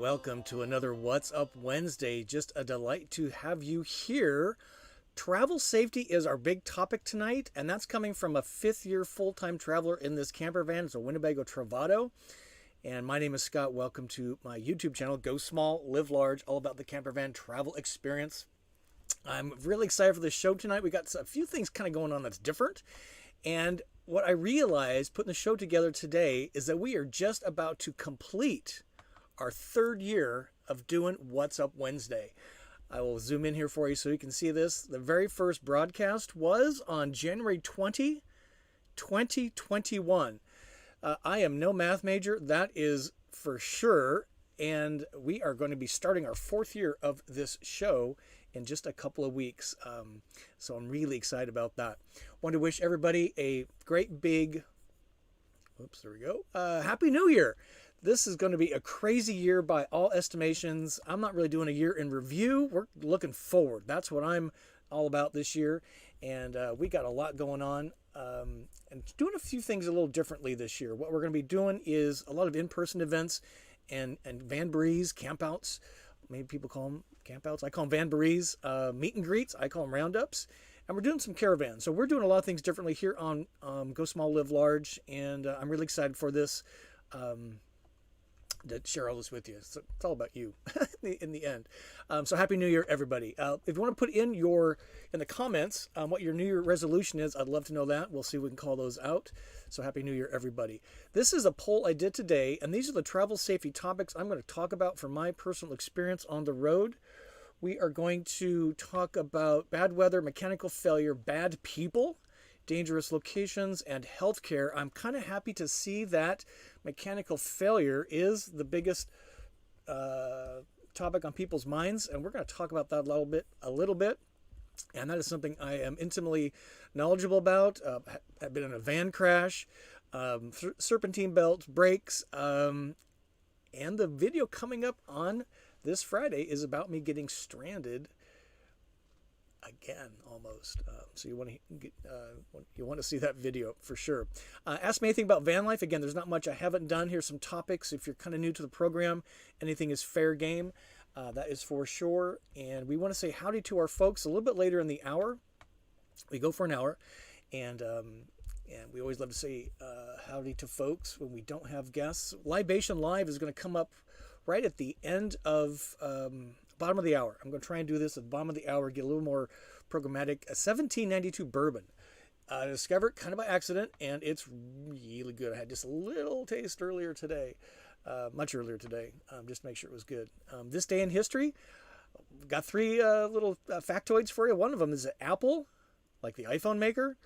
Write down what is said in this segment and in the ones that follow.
welcome to another What's Up Wednesday. Just a delight to have you here. Travel safety is our big topic tonight, and that's coming from a fifth-year full-time traveler in this camper van. It's a Winnebago Travato. And my name is Scott. Welcome to my YouTube channel, Go Small, Live Large, all about the camper van travel experience. I'm really excited for this show tonight. We got a few things kind of going on that's different. And what I realized putting the show together today is that we are just about to complete our third year of doing What's Up Wednesday. I will zoom in here for you so you can see this. The very first broadcast was on January 20, 2021. I am no math major, that is for sure. And we are going to be starting our fourth year of this show in just a couple of weeks. So I'm really excited about that. Want to wish everybody a great big, there we go, Happy New Year. This is going to be a crazy year by all estimations. I'm not really doing a year in review. We're looking forward. That's what I'm all about this year. And we got a lot going on and doing a few things a little differently this year. What we're going to be doing is a lot of in-person events and vanbrees, campouts. Maybe people call them campouts. I call them vanbrees, meet and greets. I call them roundups. And we're doing some caravans. So we're doing a lot of things differently here on Go Small, Live Large. And I'm really excited for this. To share all this with you. So it's all about you in the end. So Happy New Year, everybody. If you want to put in the comments what your New Year resolution is, I'd love to know that. We'll see if we can call those out. So Happy New Year, everybody. This is a poll I did today, and these are the travel safety topics I'm going to talk about from my personal experience on the road. We are going to talk about bad weather, mechanical failure, bad people, dangerous locations, and healthcare. I'm kind of happy to see that mechanical failure is the biggest topic on people's minds, and we're going to talk about that a little bit. And that is something I am intimately knowledgeable about. I've been in a van crash, serpentine belts, brakes, and the video coming up on this Friday is about me getting stranded again, almost. So you want to see that video for sure. Ask me anything about van life. Again, there's not much I haven't done. Here's some topics. If you're kind of new to the program, anything is fair game. That is for sure. And we want to say howdy to our folks a little bit later in the hour. We go for an hour, and we always love to say howdy to folks when we don't have guests. Libation Live is going to come up right at the end of bottom of the hour. I'm going to try and do this at the bottom of the hour, get a little more programmatic. A 1792 Bourbon. I discovered it kind of by accident, and it's really good. I had just a little taste earlier today, much earlier today, just to make sure it was good. This day in history, got three little factoids for you. One of them is that Apple, like the iPhone maker,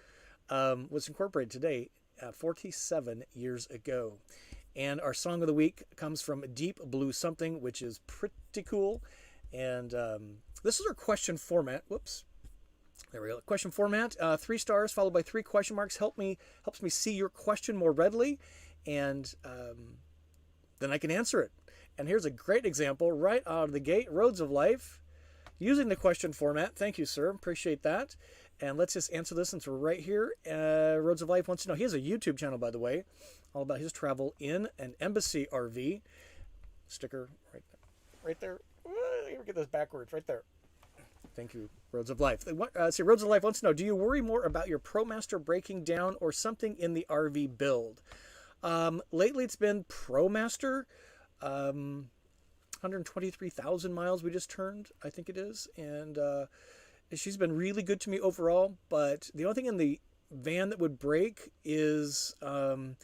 was incorporated today 47 years ago. And our song of the week comes from Deep Blue Something, which is pretty cool. And this is our question format. Whoops. There we go. Question format. 3 stars followed by 3 question marks helps me see your question more readily, and then I can answer it. And here's a great example right out of the gate. Roads of Life, using the question format. Thank you, sir. Appreciate that. And let's just answer this since we're right here. Roads of Life wants to know. He has a YouTube channel, by the way, all about his travel in an embassy RV. Sticker right there. Let me get this backwards, right there. Thank you, Roads of Life. Roads of Life wants to know, do you worry more about your Promaster breaking down or something in the RV build? Lately, it's been Promaster. 123,000 miles we just turned, I think it is. And she's been really good to me overall. But the only thing in the van that would break is the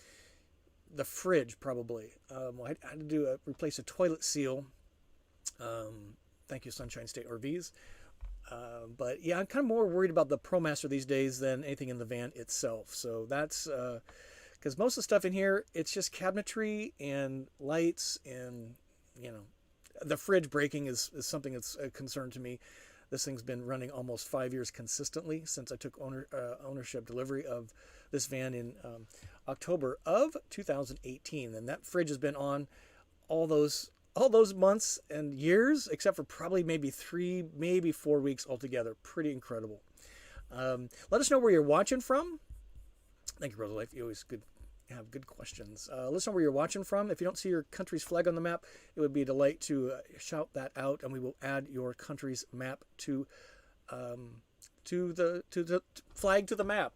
fridge, probably. I had to replace a toilet seal. Thank you, Sunshine State RVs. But yeah, I'm kind of more worried about the Promaster these days than anything in the van itself. So that's because most of the stuff in here, it's just cabinetry and lights, and the fridge breaking is something that's a concern to me. This thing's been running almost 5 years consistently since I took ownership delivery of this van in October of 2018, and that fridge has been on all those months and years, except for probably maybe 3, maybe 4 weeks altogether. Pretty incredible. Let us know where you're watching from. Thank you, Brother Life. You always good have good questions. Let us know where you're watching from. If you don't see your country's flag on the map, it would be a delight to shout that out, and we will add your country's map to the flag to the map.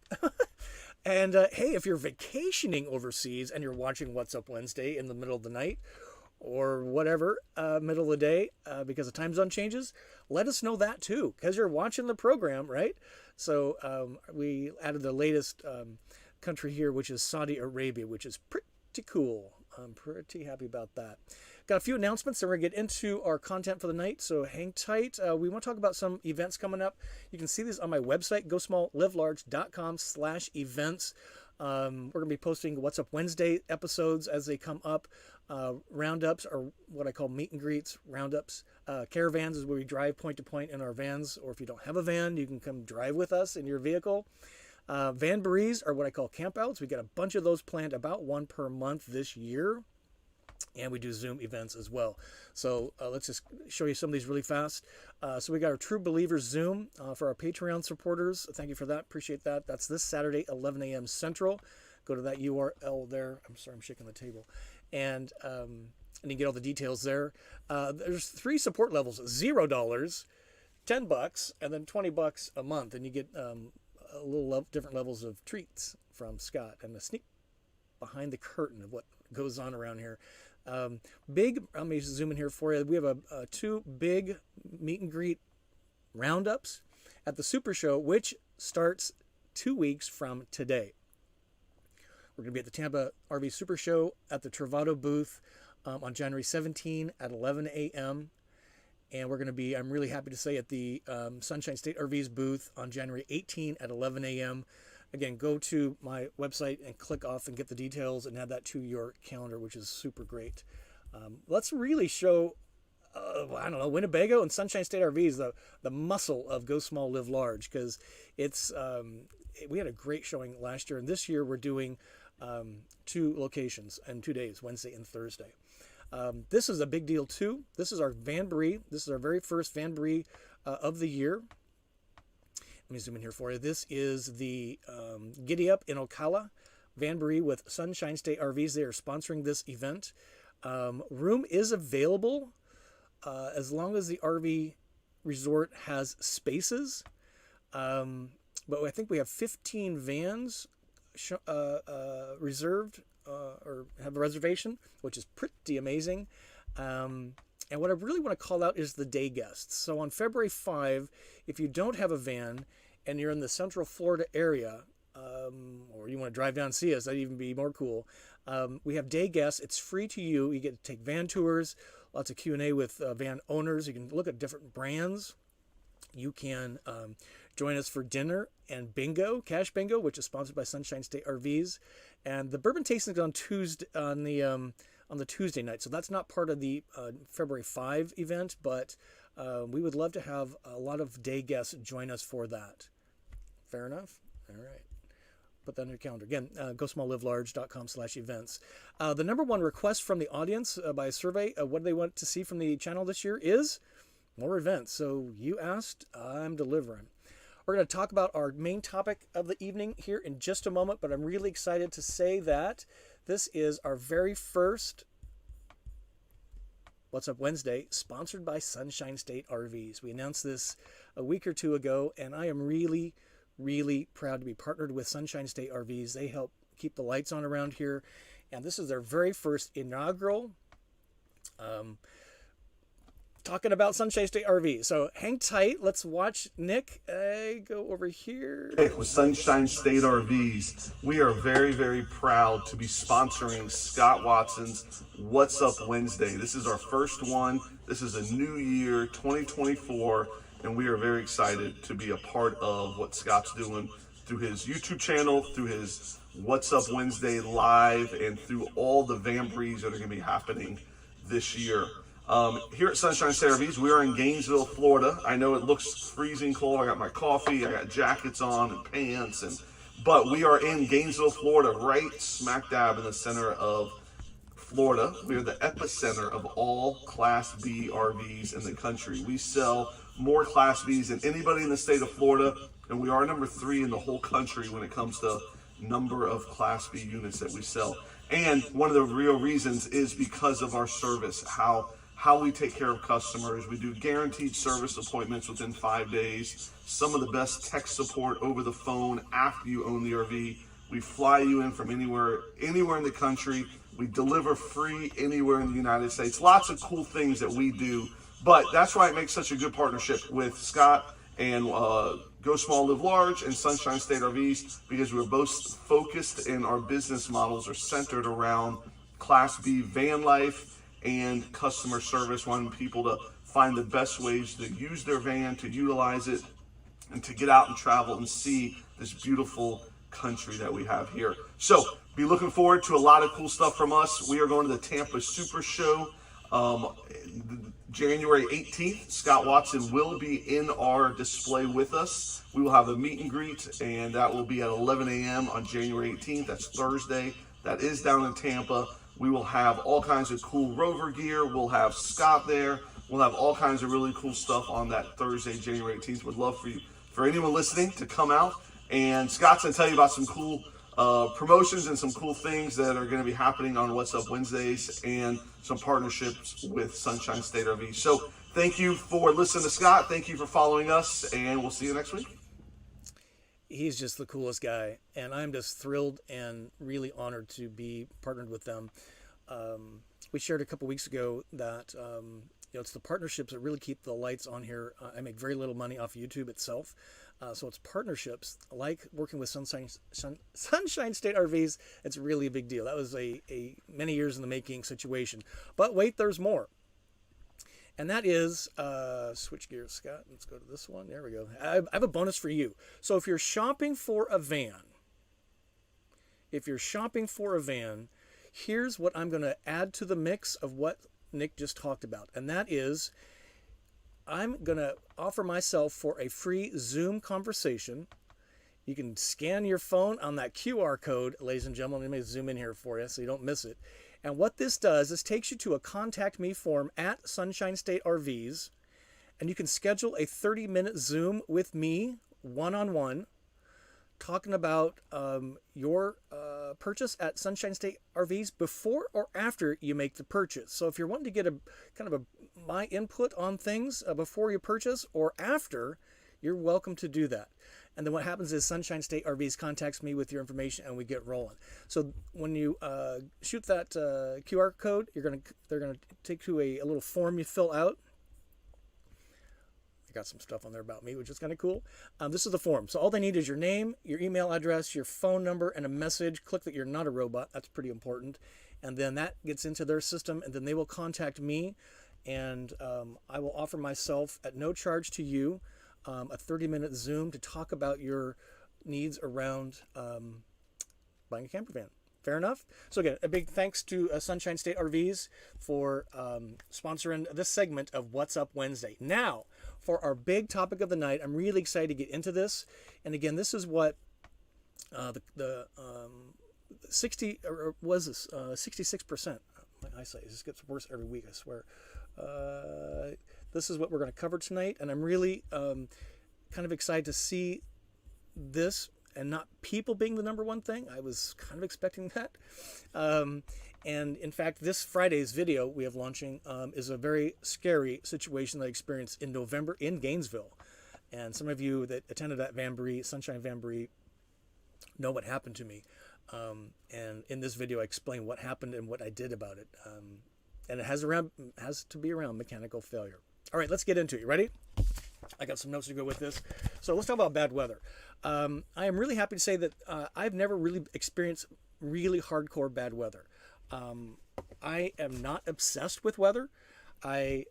And hey, if you're vacationing overseas and you're watching What's Up Wednesday in the middle of the night or whatever, middle of the day, because the time zone changes, let us know that too, because you're watching the program, right? So we added the latest country here, which is Saudi Arabia, which is pretty cool. I'm pretty happy about that. Got a few announcements, and we're going to get into our content for the night, so hang tight. We want to talk about some events coming up. You can see these on my website, GoSmallLiveLarge.com/events. We're going to be posting What's Up Wednesday episodes as they come up. Roundups are what I call meet and greets, roundups. Caravans is where we drive point to point in our vans, or if you don't have a van, you can come drive with us in your vehicle. Vanlife are what I call campouts. We got a bunch of those planned, about one per month this year. And we do Zoom events as well. So let's just show you some of these really fast. So we got our True Believers Zoom for our Patreon supporters. Thank you for that. Appreciate that. That's this Saturday, 11 a.m. Central. Go to that URL there. I'm sorry, I'm shaking the table. And you get all the details there. There's 3 support levels: $0, $10, and then $20 a month. And you get a little different levels of treats from Scott and a sneak behind the curtain of what goes on around here. Big, let me zoom in here for you. We have 2 big meet and greet roundups at the Super Show, which starts 2 weeks from today. We're going to be at the Tampa RV Super Show at the Travato booth on January 17 at 11 a.m. And we're going to be, I'm really happy to say, at the Sunshine State RVs booth on January 18 at 11 a.m. Again, go to my website and click off and get the details and add that to your calendar, which is super great. Let's really show, I don't know, Winnebago and Sunshine State RVs, the muscle of Go Small, Live Large, because it's, we had a great showing last year, and this year we're doing 2 locations and 2 days, Wednesday and Thursday. This is a big deal too. This is our Vanlife. This is our very first Vanlife of the year. Let me zoom in here for you. This is the Giddy Up in Ocala, Vanlife with Sunshine State RVs. They are sponsoring this event. Room is available as long as the RV resort has spaces. But I think we have 15 vans reserved or have a reservation, which is pretty amazing. And what I really want to call out is the day guests. So on February 5, if you don't have a van and you're in the Central Florida area, or you want to drive down and see us, that'd even be more cool. We have day guests. It's free to you. You get to take van tours, lots of Q&A with van owners. You can look at different brands. You can join us for dinner and bingo, cash bingo, which is sponsored by Sunshine State RVs. And the bourbon tasting is on Tuesday, on the Tuesday night. So that's not part of the February 5 event, but we would love to have a lot of day guests join us for that. Fair enough? All right. Put that on your calendar. Again, GoSmallLiveLarge.com/events. The number one request from the audience by a survey of what they want to see from the channel this year is more events. So you asked, I'm delivering. We're going to talk about our main topic of the evening here in just a moment, but I'm really excited to say that this is our very first What's Up Wednesday, sponsored by Sunshine State RVs. We announced this a week or 2 ago, and I am really, really proud to be partnered with Sunshine State RVs. They help keep the lights on around here, and this is their very first inaugural talking about Sunshine State RV. So hang tight. Let's watch Nick go over here. With Sunshine State RVs, we are very, very proud to be sponsoring Scott Watson's What's Up Wednesday. This is our first one. This is a new year, 2024, and we are very excited to be a part of what Scott's doing through his YouTube channel, through his What's Up Wednesday live, and through all the Vanlife that are going to be happening this year. Here at Sunshine State RVs, we are in Gainesville, Florida. I know it looks freezing cold. I got my coffee, I got jackets on and pants, but we are in Gainesville, Florida, right smack dab in the center of Florida. We are the epicenter of all Class B RVs in the country. We sell more Class Bs than anybody in the state of Florida, and we are number 3 in the whole country when it comes to number of Class B units that we sell. And one of the real reasons is because of our service, how we take care of customers. We do guaranteed service appointments within 5 days, some of the best tech support over the phone after you own the RV. We fly you in from anywhere in the country. We deliver free anywhere in the United States. Lots of cool things that we do, but that's why it makes such a good partnership with Scott and Go Small, Live Large and Sunshine State RVs, because we're both focused and our business models are centered around Class B van life and customer service, wanting people to find the best ways to use their van, to utilize it, and to get out and travel and see this beautiful country that we have here. So be looking forward to a lot of cool stuff from us. We are going to the Tampa Super Show January 18th. Scott Watson will be in our display with us. We will have a meet and greet, and that will be at 11 a.m. on January 18th. That's Thursday. That is down in Tampa. We will have all kinds of cool Rover gear. We'll have Scott there. We'll have all kinds of really cool stuff on that Thursday, January 18th. Would love for anyone listening to come out. And Scott's going to tell you about some cool promotions and some cool things that are going to be happening on What's Up Wednesdays, and some partnerships with Sunshine State RV. So thank you for listening to Scott. Thank you for following us, and we'll see you next week. He's just the coolest guy, and I'm just thrilled and really honored to be partnered with them. We shared a couple weeks ago that it's the partnerships that really keep the lights on here. I make very little money off YouTube itself. So it's partnerships like working with Sunshine State RVs. It's really a big deal. That was a many years in the making situation. But wait, there's more. And that is, switch gears, Scott. Let's go to this one. There we go. I have a bonus for you. So if you're shopping for a van, here's what I'm going to add to the mix of what Nick just talked about. And that is, I'm going to offer myself for a free Zoom conversation. You can scan your phone on that QR code, ladies and gentlemen. Let me zoom in here for you so you don't miss it. And what this does is takes you to a contact me form at Sunshine State RVs, and you can schedule a 30-minute Zoom with me, one-on-one, talking about your purchase at Sunshine State RVs before or after you make the purchase. So if you're wanting to get a kind of my input on things before you purchase or after, you're welcome to do that. And then what happens is Sunshine State RVs contacts me with your information, and we get rolling. So when you shoot that QR code, they're gonna take to a little form you fill out. I got some stuff on there about me, which is kind of cool. This is the form. So all they need is your name, your email address, your phone number, and a message. Click that you're not a robot. That's pretty important. And then that gets into their system, and then they will contact me, and I will offer myself at no charge to you a 30-minute Zoom to talk about your needs around buying a camper van. Fair enough? So again, a big thanks to Sunshine State RVs for sponsoring this segment of What's Up Wednesday. Now, for our big topic of the night, I'm really excited to get into this. And again, this is what the 66%. My eyesight just gets worse every week, I swear. This is what we're going to cover tonight, and I'm really kind of excited to see this and not people being the number one thing. I was kind of expecting that. And in fact, this Friday's video we have launching is a very scary situation that I experienced in November in Gainesville. And some of you that attended that Vanbury, Sunshine Vanbury, know what happened to me. And in this video, I explain what happened and what I did about it. And it has to be around mechanical failure. All right, let's get into it. You ready? I got some notes to go with this. So let's talk about bad weather. I am really happy to say that I've never really experienced really hardcore bad weather. I am not obsessed with weather. I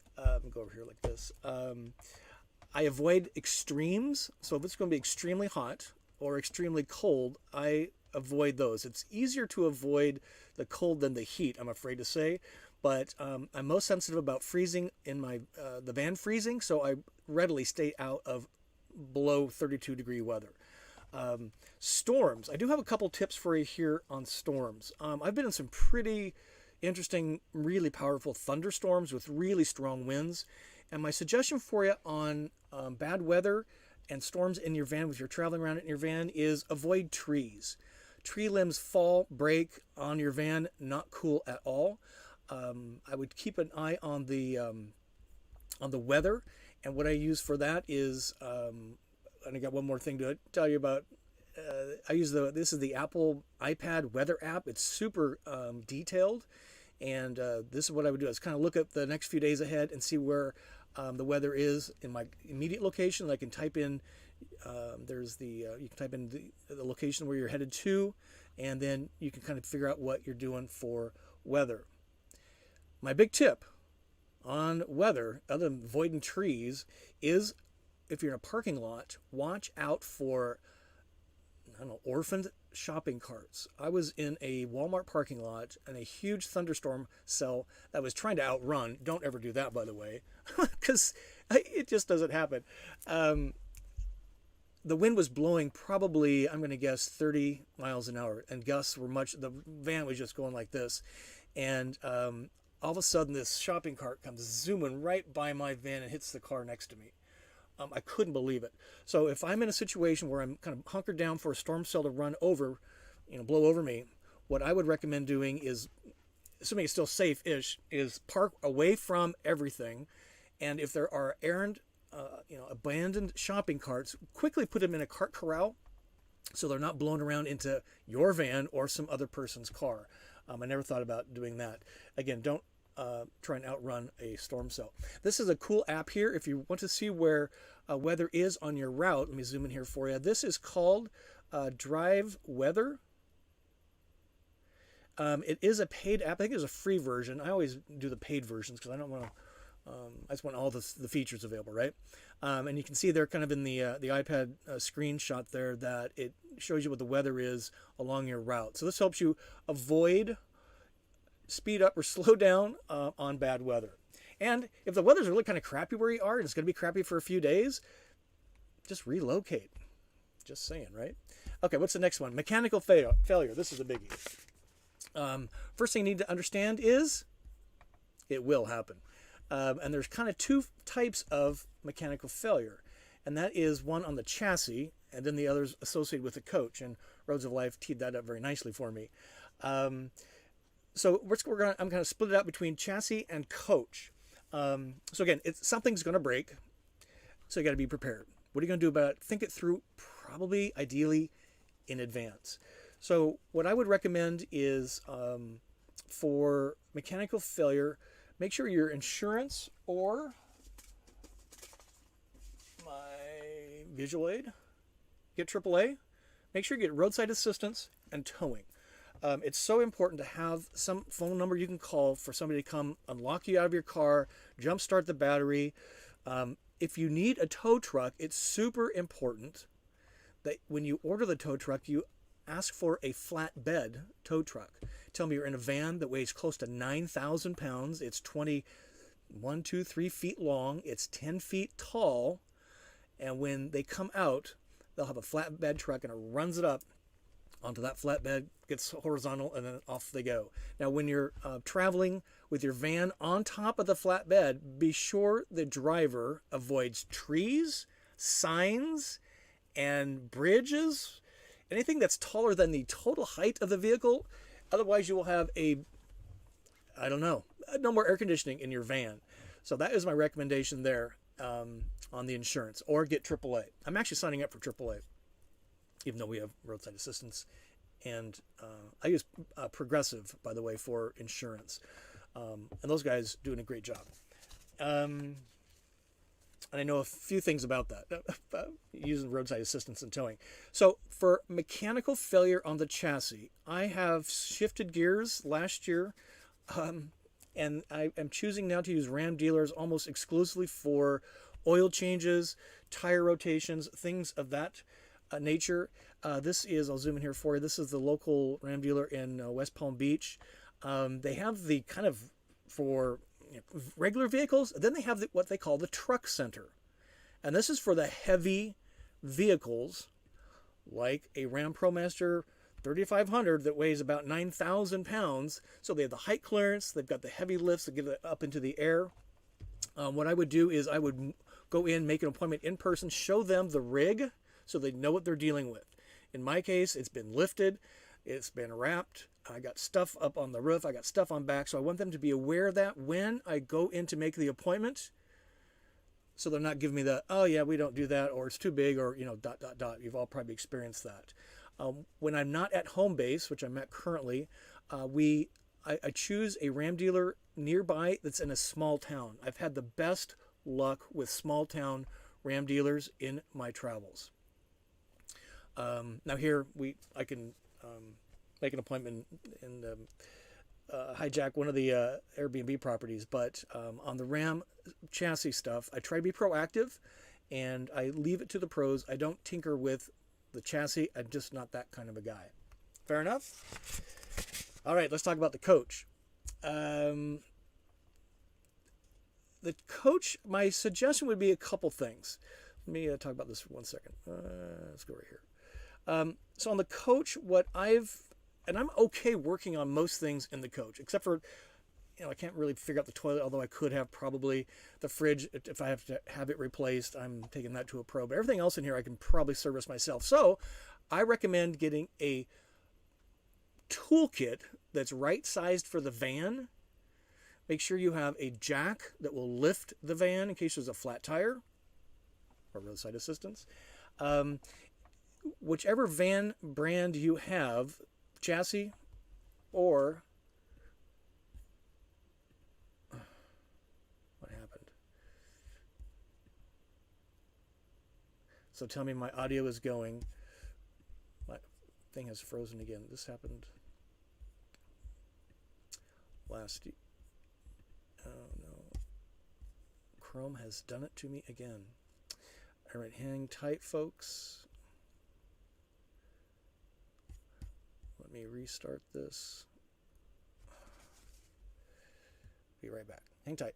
go over here like this. I avoid extremes. So if it's going to be extremely hot or extremely cold, I avoid those. It's easier to avoid the cold than the heat, I'm afraid to say. But I'm most sensitive about freezing in the van freezing, so I readily stay out of below 32-degree weather. Storms. I do have a couple tips for you here on storms. I've been in some pretty interesting, really powerful thunderstorms with really strong winds. And my suggestion for you on bad weather and storms in your van, if you're traveling around in your van, is avoid trees. tree limbs fall, break on your van, not cool at all. I would keep an eye on the weather, and what I use for that is, and I got one more thing to tell you about. This is the Apple iPad weather app. It's super detailed, and this is what I would do. Is kind of look at the next few days ahead and see where the weather is in my immediate location. I can type in you can type in the location where you're headed to, and then you can kind of figure out what you're doing for weather. My big tip on weather, other than avoiding trees, is if you're in a parking lot, watch out for, I don't know, orphaned shopping carts. I was in a Walmart parking lot and a huge thunderstorm cell that was trying to outrun. Don't ever do that, by the way, because it just doesn't happen. The wind was blowing probably, I'm going to guess, 30 miles an hour, and gusts were the van was just going like this. And all of a sudden, this shopping cart comes zooming right by my van and hits the car next to me. I couldn't believe it. So if I'm in a situation where I'm kind of hunkered down for a storm cell to run over, blow over me, what I would recommend doing is, assuming it's still safe-ish, is park away from everything. And if there are abandoned shopping carts, quickly put them in a cart corral so they're not blown around into your van or some other person's car. I never thought about doing that. Again, don't try and outrun a storm cell. This is a cool app here. If you want to see where weather is on your route, let me zoom in here for you. This is called Drive Weather. It is a paid app. I think there's a free version. I always do the paid versions because I don't want to. I just want all the features available, right? And you can see there kind of in the iPad screenshot there that it shows you what the weather is along your route. So this helps you avoid, speed up, or slow down on bad weather. And if the weather's really kind of crappy where you are, and it's going to be crappy for a few days, just relocate. Just saying, right? Okay, what's the next one? Mechanical failure. This is a biggie. First thing you need to understand is it will happen. And there's kind of two types of mechanical failure. And that is one on the chassis, and then the others associated with the coach. And Roads of Life teed that up very nicely for me. So I'm going to split it out between chassis and coach. So again, something's going to break, so you got to be prepared. What are you going to do about it? Think it through, probably, ideally, in advance. So what I would recommend is for mechanical failure, make sure your insurance or my visual aid, get AAA. Make sure you get roadside assistance and towing. It's so important to have some phone number you can call for somebody to come unlock you out of your car, jumpstart the battery. If you need a tow truck, it's super important that when you order the tow truck, you ask for a flatbed tow truck. Tell me you're in a van that weighs close to 9,000 pounds. It's 3 feet long. It's 10 feet tall. And when they come out, they'll have a flatbed truck and it runs it up onto that flatbed, gets horizontal, and then off they go. Now, when you're traveling with your van on top of the flatbed, be sure the driver avoids trees, signs, and bridges, anything that's taller than the total height of the vehicle. Otherwise, you will have no more air conditioning in your van. So that is my recommendation there on the insurance, or get AAA. I'm actually signing up for AAA, even though we have roadside assistance. And I use Progressive, by the way, for insurance. And those guys doing a great job. And I know a few things about that, using roadside assistance and towing. So for mechanical failure on the chassis, I have shifted gears last year, and I am choosing now to use Ram dealers almost exclusively for oil changes, tire rotations, things of that nature. This is, I'll zoom in here for you, this is the local Ram dealer in West Palm Beach. They have the kind of, for regular vehicles, then they have what they call the truck center. And this is for the heavy vehicles, like a Ram Promaster 3500 that weighs about 9,000 pounds. So they have the height clearance, they've got the heavy lifts that get it up into the air. What I would do is I would go in, make an appointment in person, show them the rig so they know what they're dealing with. In my case, it's been lifted. It's been wrapped. I got stuff up on the roof. I got stuff on back. So I want them to be aware of that when I go in to make the appointment. So they're not giving me the, oh yeah, we don't do that, or it's too big, or, dot, dot, dot. You've all probably experienced that. When I'm not at home base, which I'm at currently, I choose a Ram dealer nearby that's in a small town. I've had the best luck with small town Ram dealers in my travels. Now here I can make an appointment and hijack one of the Airbnb properties, but on the Ram chassis stuff, I try to be proactive and I leave it to the pros. I don't tinker with the chassis. I'm just not that kind of a guy. Fair enough? All right, let's talk about the coach. The coach, my suggestion would be a couple things. Let me talk about this for 1 second. Let's go right here. So on the coach, and I'm okay working on most things in the coach, except for, I can't really figure out the toilet, although I could have probably. The fridge, if I have to have it replaced, I'm taking that to a pro. But everything else in here I can probably service myself. So I recommend getting a toolkit that's right-sized for the van. Make sure you have a jack that will lift the van in case there's a flat tire or roadside assistance. Whichever van brand you have, chassis or what happened? So tell me my audio is going. My thing has frozen again. This happened last. Oh no. Chrome has done it to me again. All right, hang tight, folks. Let me restart this. Be right back. Hang tight.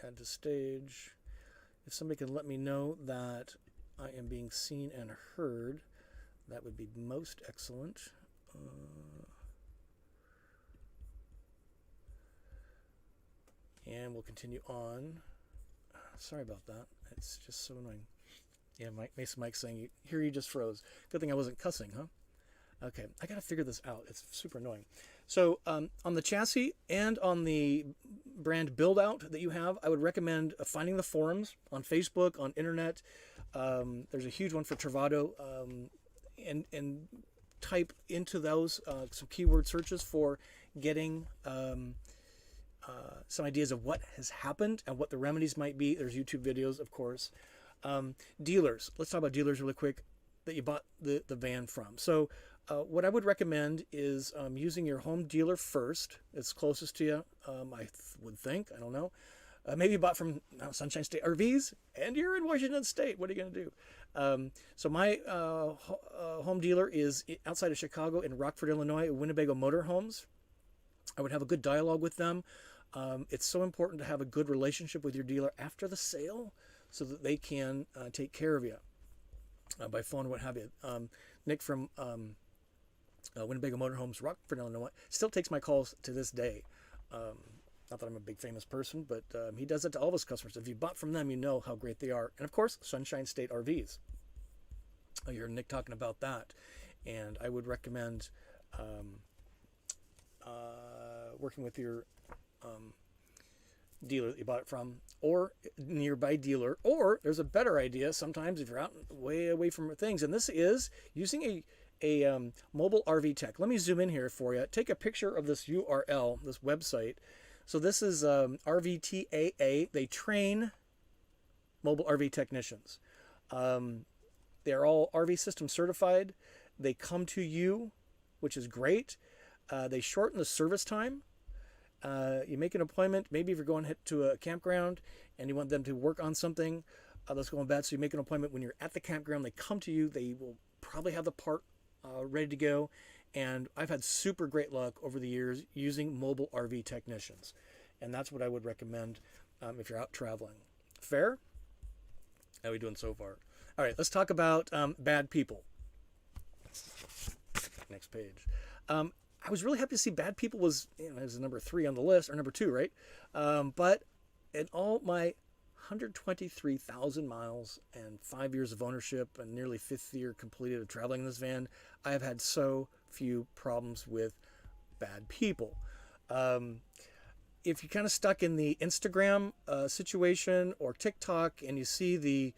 Add to stage. If somebody can let me know that I am being seen and heard, that would be most excellent. And we'll continue on. Sorry about that. It's just so annoying. Yeah, Mike's saying, here you just froze. Good thing I wasn't cussing, huh? Okay, I gotta figure this out. It's super annoying. So on the chassis and on the brand build out that you have, I would recommend finding the forums on Facebook, on internet. There's a huge one for Travato, and type into those some keyword searches for getting some ideas of what has happened and what the remedies might be. There's YouTube videos, of course. Dealers. Let's talk about dealers really quick that you bought the van from. So what I would recommend is using your home dealer first. It's closest to you, I would think. I don't know. Maybe you bought from Sunshine State RVs, and you're in Washington State. What are you going to do? So my home dealer is outside of Chicago in Rockford, Illinois, Winnebago Motorhomes. I would have a good dialogue with them. It's so important to have a good relationship with your dealer after the sale so that they can take care of you by phone, what have you. Nick from Winnebago Motorhomes, Rockford, Illinois, still takes my calls to this day. Not that I'm a big famous person, but he does it to all of his customers. If you bought from them, you know how great they are. And of course, Sunshine State RVs. You heard Nick talking about that. And I would recommend working with your dealer that you bought it from, or nearby dealer, or there's a better idea sometimes if you're out way away from things, and this is using a mobile RV tech. Let me zoom in here for you. Take a picture of this URL, this website. So this is RVTAA. They train mobile RV technicians. They're all RV system certified. They come to you, which is great. They shorten the service time. You make an appointment. Maybe if you're going to a campground and you want them to work on something that's going bad, so you make an appointment when you're at the campground. They come to you. They will probably have the part ready to go. And I've had super great luck over the years using mobile RV technicians. And that's what I would recommend if you're out traveling. Fair? How are we doing so far? All right, let's talk about bad people. Next page. I was really happy to see bad people was, as number 3 on the list, or number 2, right? But in all my 123,000 miles and 5 years of ownership and nearly 5th year completed of traveling in this van, I have had so few problems with bad people. If you're kind of stuck in the Instagram situation or TikTok and you see the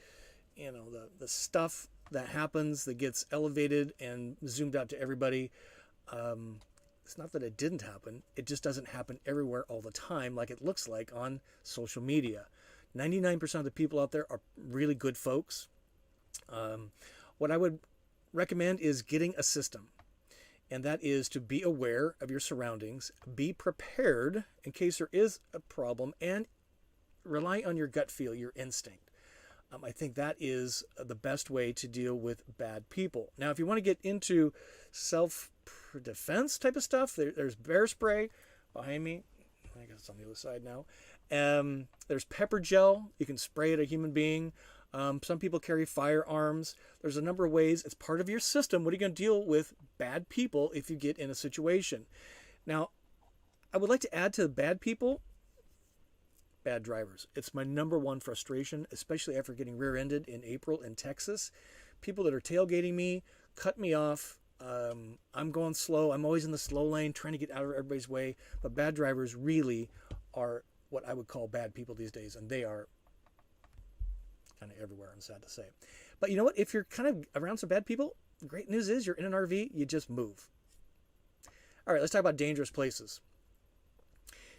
stuff that happens that gets elevated and zoomed out to everybody, it's not that it didn't happen. It just doesn't happen everywhere all the time like it looks like on social media. 99% of the people out there are really good folks. What I would recommend is getting a system. And that is to be aware of your surroundings, be prepared in case there is a problem, and rely on your gut feel, your instinct. I think that is the best way to deal with bad people. Now, if you want to get into self-defense type of stuff, there's bear spray behind me. I guess it's on the other side now. There's pepper gel. You can spray at a human being. Some people carry firearms. There's a number of ways. It's part of your system. What are you going to deal with bad people if you get in a situation? Now, I would like to add to bad people, bad drivers. It's my number one frustration, especially after getting rear-ended in April in Texas. People that are tailgating me, cut me off. I'm going slow. I'm always in the slow lane trying to get out of everybody's way. But bad drivers really are what I would call bad people these days, and they are kind of everywhere, I'm sad to say. But you know what? If you're kind of around some bad people, the great news is you're in an RV, you just move. All right, let's talk about dangerous places.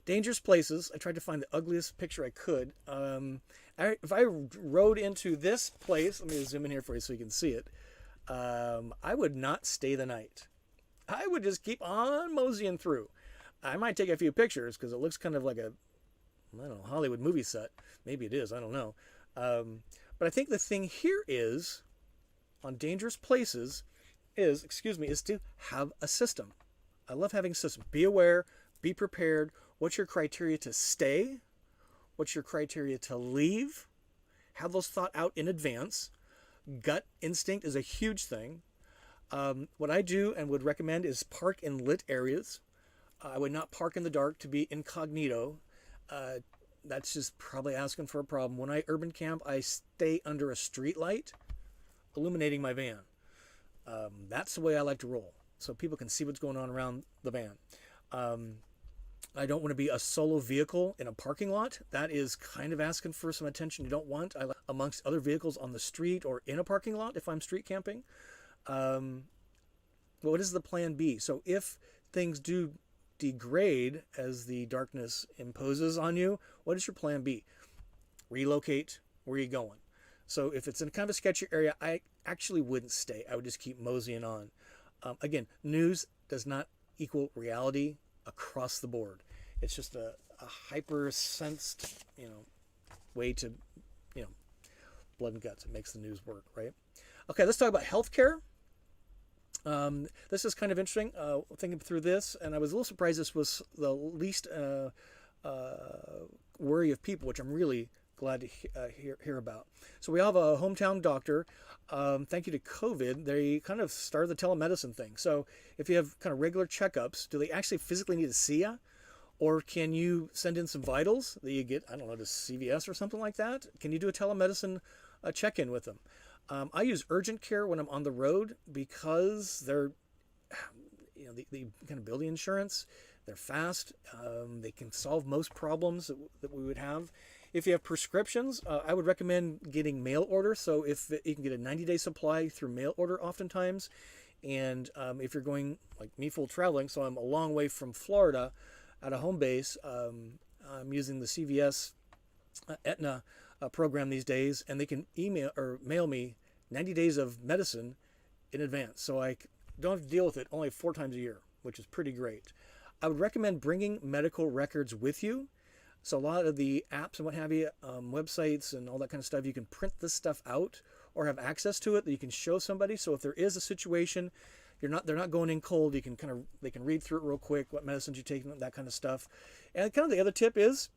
Dangerous places, I tried to find the ugliest picture I could. If I rode into this place, let me zoom in here for you so you can see it. I would not stay the night. I would just keep on moseying through. I might take a few pictures because it looks kind of like a, I don't know, Hollywood movie set. Maybe it is, I don't know. But I think the thing here is, on dangerous places, is to have a system. I love having a system. Be aware, be prepared. What's your criteria to stay? What's your criteria to leave? Have those thought out in advance. Gut instinct is a huge thing. What I do and would recommend is park in lit areas. I would not park in the dark to be incognito. That's just probably asking for a problem. When I urban camp, I stay under a street light, illuminating my van. That's the way I like to roll, so people can see what's going on around the van. I don't want to be a solo vehicle in a parking lot. That is kind of asking for some attention you don't want. I like amongst other vehicles on the street or in a parking lot if I'm street camping. What is the plan B? So if things do degrade as the darkness imposes on you, what is your plan B? Relocate. Where are you going? So if it's in kind of a sketchy area, I actually wouldn't stay. I would just keep moseying on. Again, news does not equal reality across the board. It's just a hyper-sensed, way to, blood and guts. It makes the news work, right? Okay, let's talk about healthcare. This is kind of interesting, thinking through this, and I was a little surprised this was the least worry of people, which I'm really glad to hear about. So we have a hometown doctor. Thank you to COVID, they kind of started the telemedicine thing. So if you have kind of regular checkups, do they actually physically need to see you? Or can you send in some vitals that you get, I don't know, to CVS or something like that? Can you do a telemedicine check-in with them? I use urgent care when I'm on the road because they're, they kind of bill the insurance. They're fast. They can solve most problems that we would have. If you have prescriptions, I would recommend getting mail order. So if you can get a 90-day supply through mail order oftentimes. And if you're going, like me, full traveling, so I'm a long way from Florida at a home base, I'm using the CVS Aetna program these days, and they can email or mail me 90 days of medicine in advance. So I don't have to deal with it only 4 times a year, which is pretty great. I would recommend bringing medical records with you. So a lot of the apps and what have you, websites and all that kind of stuff, you can print this stuff out or have access to it that you can show somebody. So if there is a situation, they're not going in cold. You can they can read through it real quick, what medicines you're taking, that kind of stuff. And kind of the other tip is,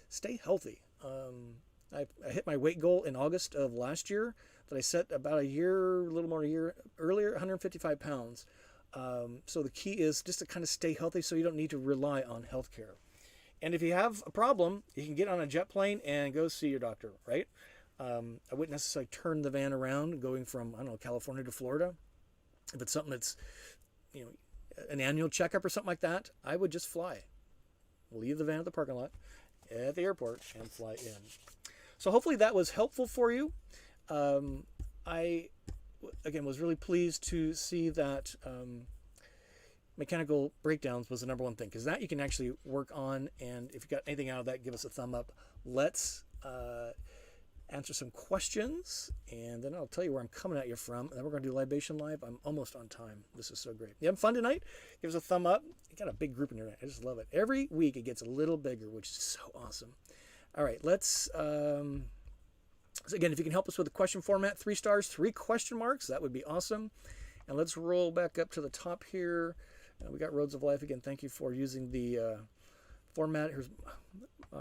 stay healthy. I hit my weight goal in August of last year that I set about a little more than a year earlier, 155 pounds. So the key is just to kind of stay healthy so you don't need to rely on healthcare. And if you have a problem, you can get on a jet plane and go see your doctor, right? I wouldn't necessarily turn the van around going from, I don't know, California to Florida. If it's something that's, an annual checkup or something like that, I would just fly. Leave the van at the parking lot at the airport and fly in. So hopefully that was helpful for you. I, again, was really pleased to see that mechanical breakdowns was the number one thing, because that you can actually work on. And if you got anything out of that, give us a thumb up. Let's answer some questions, and then I'll tell you where I'm coming at you from. And then we're going to do Libation Live. I'm almost on time. This is so great. You having fun tonight? Give us a thumb up. You got a big group in here tonight. I just love it. Every week it gets a little bigger, which is so awesome. All right, let's... So again, if you can help us with the question format, 3 stars, 3 question marks, that would be awesome. And let's roll back up to the top here. We got Roads of Life again. Thank you for using the format. Here's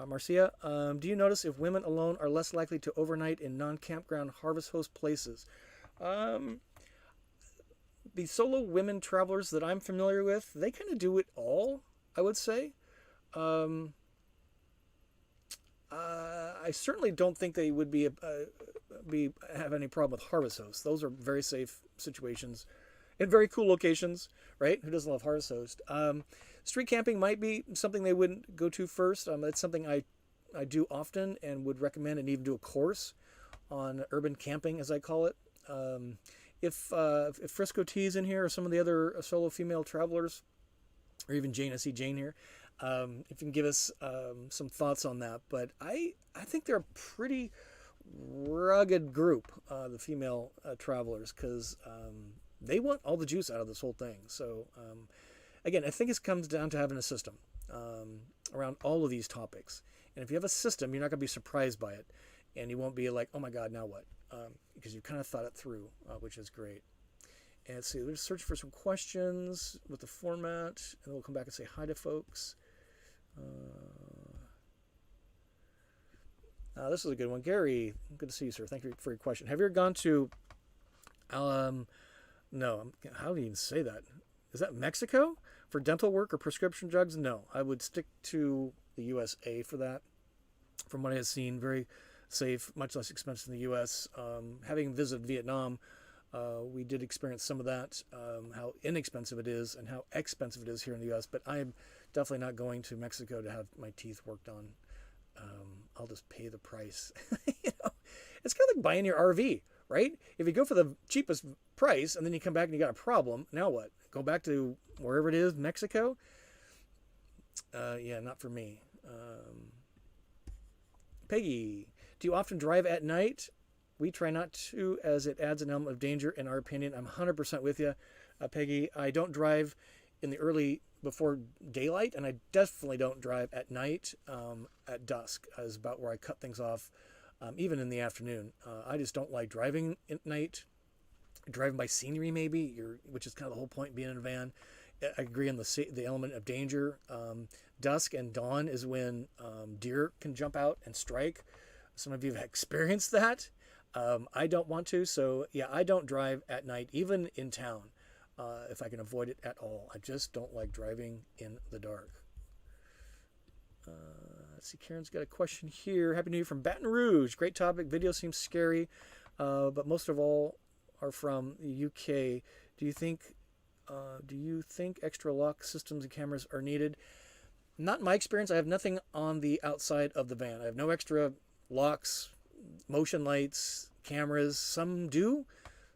Marcia. Do you notice if women alone are less likely to overnight in non-campground harvest host places? The solo women travelers that I'm familiar with, they kind of do it all, I would say. I certainly don't think they would have any problem with harvest hosts. Those are very safe situations in very cool locations, right? Who doesn't love harvest host? Street camping might be something they wouldn't go to first. That's something I do often and would recommend, and even do a course on urban camping, as I call it. If Frisco T's in here, or some of the other solo female travelers, or even Jane, I see Jane here. If you can give us some thoughts on that. But I think they're a pretty rugged group, the female travelers, because they want all the juice out of this whole thing. So again, I think it comes down to having a system around all of these topics. And if you have a system, you're not going to be surprised by it. And you won't be like, oh my God, now what? Because you've kind of thought it through, which is great. And let's see, let's search for some questions with the format, and then we'll come back and say hi to folks. This is a good one. Gary, good to see you, sir. Thank you for your question. Have you ever gone to, no, how do you even say that? Is that Mexico for dental work or prescription drugs? No, I would stick to the USA for that. From what I have seen, very safe, much less expensive in the US. Having visited Vietnam, we did experience some of that, how inexpensive it is and how expensive it is here in the US. But I'm definitely not going to Mexico to have my teeth worked on. I'll just pay the price. It's kind of like buying your RV, right? If you go for the cheapest price and then you come back and you got a problem, now what? Go back to wherever it is, Mexico? Yeah, not for me. Peggy, do you often drive at night? We try not to, as it adds an element of danger in our opinion. I'm 100% with you, Peggy. I don't drive in the early before daylight, and I definitely don't drive at night. At dusk is about where I cut things off, even in the afternoon. I just don't like driving at night. Driving by scenery, maybe, which is kind of the whole point being in a van. I agree on the element of danger. Dusk and dawn is when deer can jump out and strike. Some of you have experienced that. I don't want to, so yeah, I don't drive at night, even in town, if I can avoid it at all. I just don't like driving in the dark. Let's see, Karen's got a question here. Happy New Year from Baton Rouge. Great topic. Video seems scary, but most of all are from the UK. Do you think extra lock systems and cameras are needed? Not in my experience. I have nothing on the outside of the van. I have no extra locks, motion lights, cameras. Some do.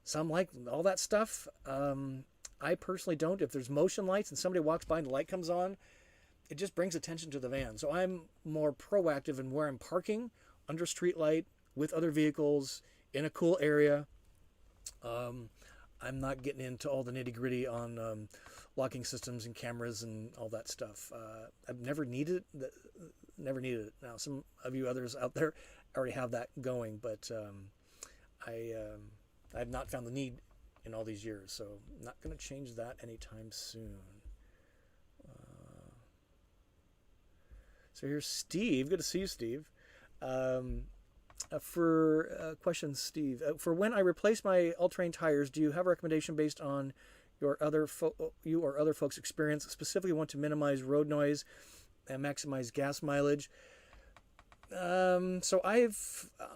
Some like all that stuff. I personally don't. If there's motion lights and somebody walks by and the light comes on, it just brings attention to the van. So I'm more proactive in where I'm parking, under street light, with other vehicles, in a cool area. I'm not getting into all the nitty gritty on locking systems and cameras and all that stuff. I've never needed it. Never needed it. Now, some of you others out there already have that going, but I've not found the need in all these years, so I'm not going to change that anytime soon. So here's Steve. Good to see you, Steve. For questions, Steve. For when I replace my all-terrain tires, do you have a recommendation based on your you or other folks' experience? Specifically, want to minimize road noise and maximize gas mileage. So I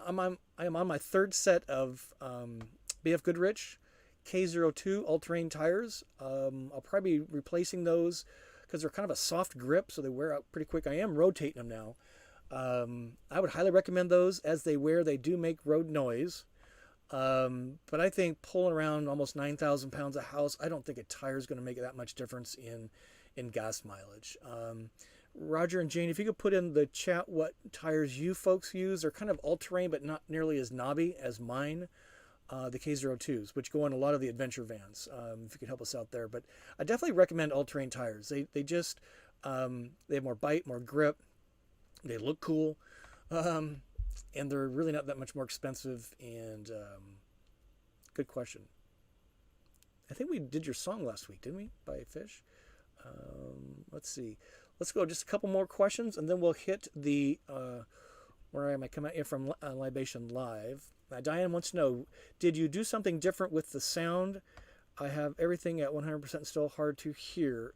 am on my third set of BF Goodrich K02 all-terrain tires. I'll probably be replacing those because they're kind of a soft grip, so they wear out pretty quick. I am rotating them now. I would highly recommend those. As they wear, they do make road noise. But I think pulling around almost 9,000 pounds a house, I don't think a tire is going to make that much difference in gas mileage. Roger and Jane, if you could put in the chat what tires you folks use. They're kind of all-terrain, but not nearly as knobby as mine. The K02s, which go on a lot of the adventure vans. If you could help us out there. But I definitely recommend all-terrain tires. They just, they have more bite, more grip. They look cool. And they're really not that much more expensive. And good question. I think we did your song last week, didn't we? By Fish. Let's see. Let's go just a couple more questions, and then we'll hit the, where am I coming in from Libation Live. Diane wants to know, did you do something different with the sound? I have everything at 100%, still hard to hear.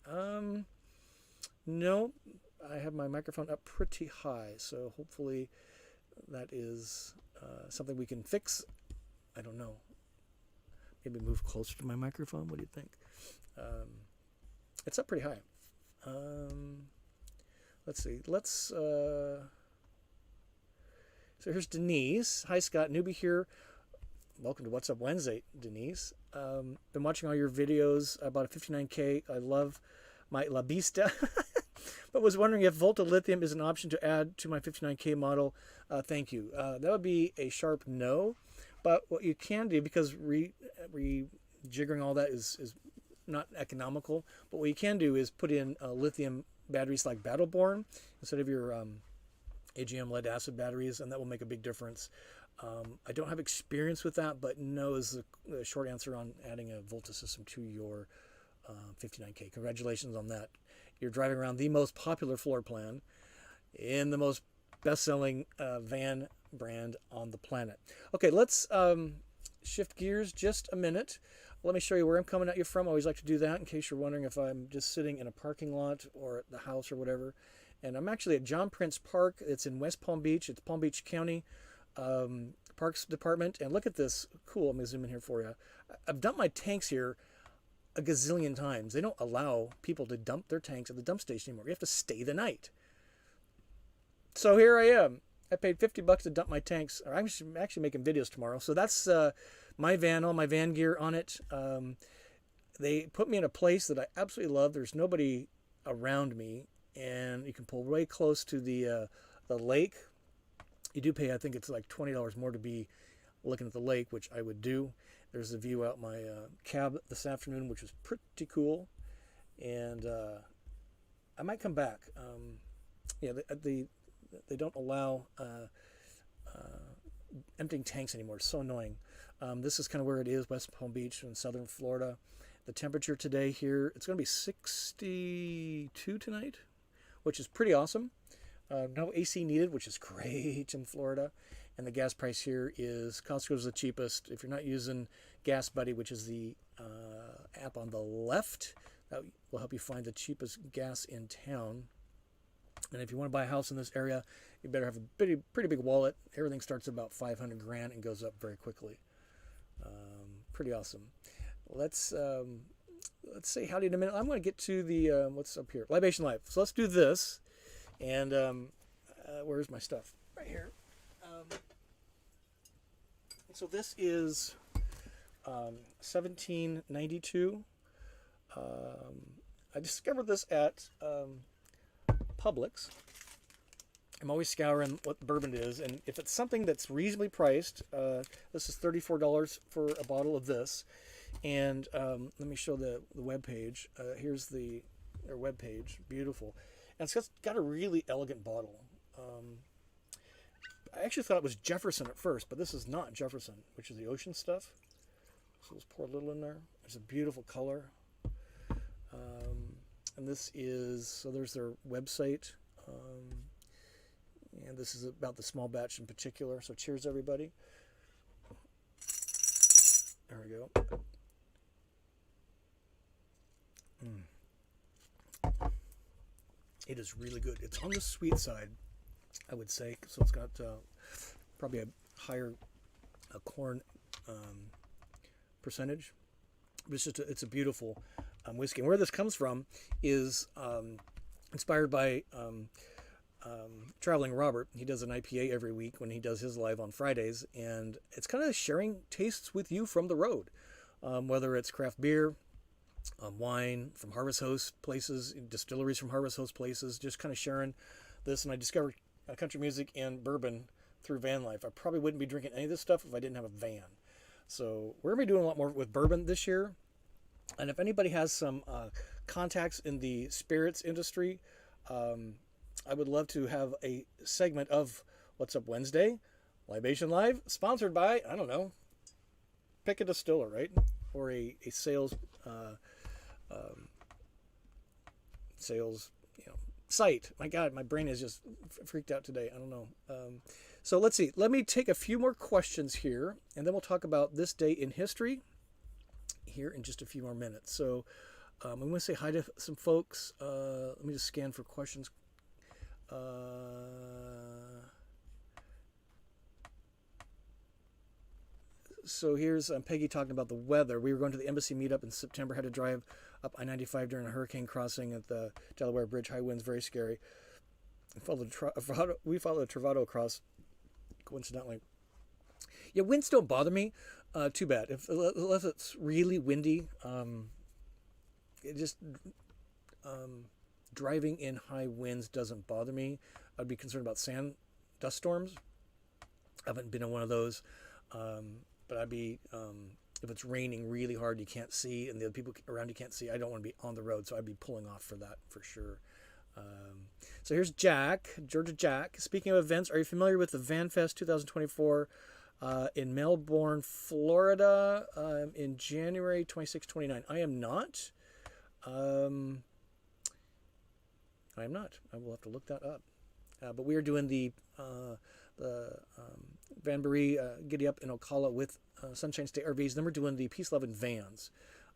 No, I have my microphone up pretty high, so hopefully that is something we can fix. I don't know. Maybe move closer to my microphone. What do you think? It's up pretty high. Let's see. So here's Denise. Hi, Scott. Newbie here. Welcome to What's Up Wednesday, Denise. Been watching all your videos. I bought a 59K. I love my La Vista. But was wondering if Volta Lithium is an option to add to my 59K model. Thank you. That would be a sharp no. But what you can do, because rejiggering all that is not economical, but what you can do is put in lithium batteries like Battleborn instead of your AGM lead acid batteries, and that will make a big difference. I don't have experience with that, but no is the short answer on adding a Volta system to your 59K. Congratulations on that. You're driving around the most popular floor plan in the most best-selling van brand on the planet. Okay, let's shift gears just a minute. Let me show you where I'm coming at you from. I always like to do that in case you're wondering if I'm just sitting in a parking lot or at the house or whatever. And I'm actually at John Prince Park. It's in West Palm Beach. It's Palm Beach County Parks Department. And look at this. Cool. I'm going to zoom in here for you. I've dumped my tanks here a gazillion times. They don't allow people to dump their tanks at the dump station anymore. You have to stay the night. So here I am. I paid $50 to dump my tanks. I'm actually making videos tomorrow. So that's my van, all my van gear on it. They put me in a place that I absolutely love. There's nobody around me. And you can pull way close to the lake. You do pay, I think it's like $20 more to be looking at the lake, which I would do. There's a view out my cab this afternoon, which was pretty cool. And I might come back. Yeah, they don't allow emptying tanks anymore. It's so annoying. This is kind of where it is, West Palm Beach in southern Florida. The temperature today here, it's going to be 62 tonight, which is pretty awesome. No AC needed, which is great in Florida. And the gas price here is, Costco's the cheapest. If you're not using Gas Buddy, which is the app on the left, that will help you find the cheapest gas in town. And if you want to buy a house in this area, you better have a pretty big wallet. Everything starts at about 500 grand and goes up very quickly. Pretty awesome. Let's say howdy in a minute. I'm going to get to the what's up here, Libation Live. So let's do this. And where's my stuff? Right here. So this is 1792. I discovered this at Publix. I'm always scouring what bourbon is, and if it's something that's reasonably priced, this is $34 for a bottle of this. And let me show the web page. Here's their web page, beautiful, and it's got a really elegant bottle. I actually thought it was Jefferson at first, but this is not Jefferson, which is the ocean stuff. So let's pour a little in there. There's a beautiful color, and this is, so there's their website. And this is about the small batch in particular. So cheers, everybody. There we go. It is really good. It's on the sweet side, I would say. So it's got probably a higher corn percentage. But it's a beautiful whiskey. And where this comes from is inspired by Traveling Robert. He does an IPA every week when he does his live on Fridays, and it's kind of sharing tastes with you from the road, whether it's craft beer, wine from Harvest Host places, distilleries from Harvest Host places, just kind of sharing this. And I discovered country music and bourbon through Vanlife. I probably wouldn't be drinking any of this stuff if I didn't have a van. So we're going to be doing a lot more with bourbon this year. And if anybody has some contacts in the spirits industry, I would love to have a segment of What's Up Wednesday, Libation Live, sponsored by, I don't know, pick a distiller, right? Or a sales site. My God, my brain is just freaked out today. I don't know. So let's see. Let me take a few more questions here, and then we'll talk about this day in history here in just a few more minutes. So I'm going to say hi to some folks. Let me just scan for questions. So here's Peggy talking about the weather. We were going to the embassy meetup in September, had to drive up I-95 during a hurricane crossing at the Delaware Bridge. High winds, very scary. We followed the Travato across, coincidentally. Yeah, winds don't bother me too bad. Unless it's really windy, it just driving in high winds doesn't bother me. I'd be concerned about dust storms. I haven't been in one of those. But I'd be, if it's raining really hard, you can't see, and the other people around you can't see, I don't want to be on the road, so I'd be pulling off for that for sure. So here's Jack, Georgia Jack. Speaking of events, are you familiar with the VanFest 2024 in Melbourne, Florida, in January 26-29? I am not. I am not. I will have to look that up. But we are doing the Vanbury Giddy Up in Ocala with Sunshine State RVs. Then we're doing the Peace, Love, and Vans.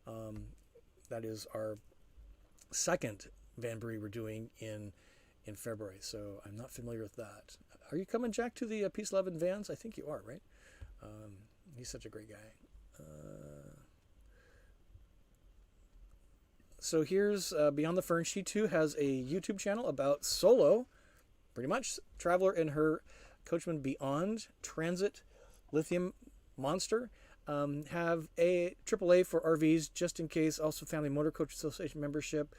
That is our second Vanbury we're doing in February. So I'm not familiar with that. Are you coming, Jack, to the Peace, Love, and Vans? I think you are, right? He's such a great guy. So here's Beyond the Fern. She too has a YouTube channel about solo, pretty much, traveler and her Coachman Beyond Transit Lithium Monster. Have a AAA for RVs just in case. Also Family Motor Coach Association membership.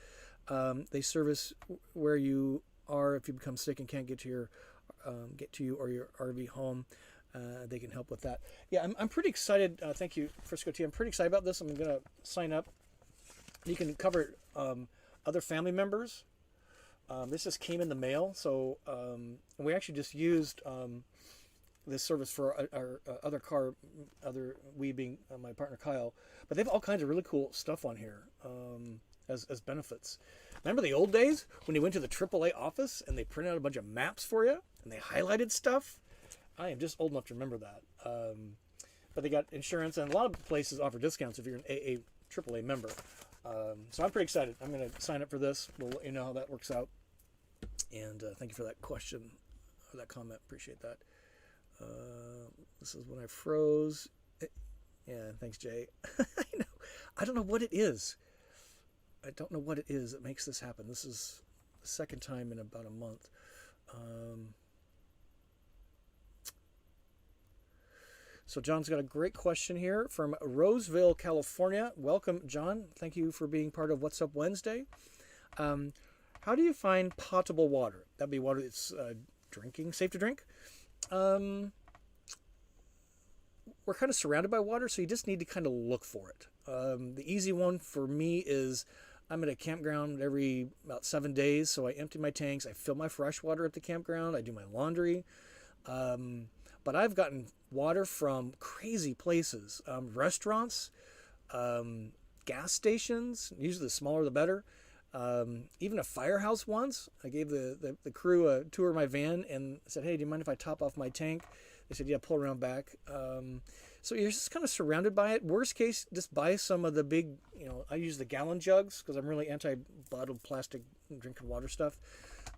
They service where you are if you become sick and can't get to you or your RV home. They can help with that. Yeah, I'm pretty excited. Thank you, Frisco T. I'm pretty excited about this. I'm going to sign up. You can cover other family members. This just came in the mail, so we actually just used this service for our other car, we being my partner Kyle. But they have all kinds of really cool stuff on here as benefits. Remember the old days when you went to the AAA office and they printed out a bunch of maps for you and they highlighted stuff? I am just old enough to remember that. But they got insurance, and a lot of places offer discounts if you're an AAA member. So I'm pretty excited. I'm going to sign up for this. We'll let you know how that works out. And thank you for that question or that comment. Appreciate that. This is when I froze. Yeah, thanks, Jay. I don't know what it is. I don't know what it is that makes this happen. This is the second time in about a month. So John's got a great question here from Roseville, California. Welcome, John. Thank you for being part of What's Up Wednesday. How do you find potable water? That'd be water that's drinking, safe to drink. We're kind of surrounded by water, so you just need to kind of look for it. The easy one for me is I'm at a campground every about 7 days, so I empty my tanks, I fill my fresh water at the campground, I do my laundry. But I've gotten water from crazy places, restaurants, gas stations, usually the smaller the better. Even a firehouse once. I gave the crew a tour of my van and said, hey, do you mind if I top off my tank? They said, yeah, pull around back. So you're just kind of surrounded by it. Worst case, just buy some of the big, I use the gallon jugs because I'm really anti-bottled plastic drinking water stuff.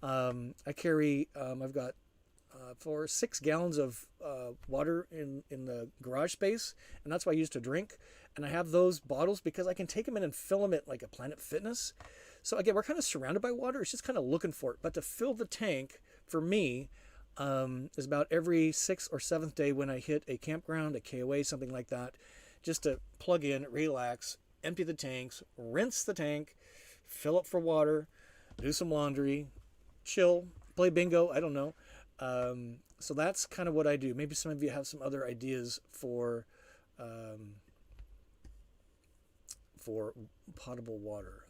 I carry, I've got for 6 gallons of water in the garage space, and that's what I use to drink. And I have those bottles because I can take them in and fill them at like a Planet Fitness. So again, we're kind of surrounded by water. It's just kind of looking for it. But to fill the tank, for me, is about every 6th or 7th day when I hit a campground, a KOA, something like that, just to plug in, relax, empty the tanks, rinse the tank, fill up for water, do some laundry, chill, play bingo, I don't know. So that's kind of what I do. Maybe some of you have some other ideas for potable water.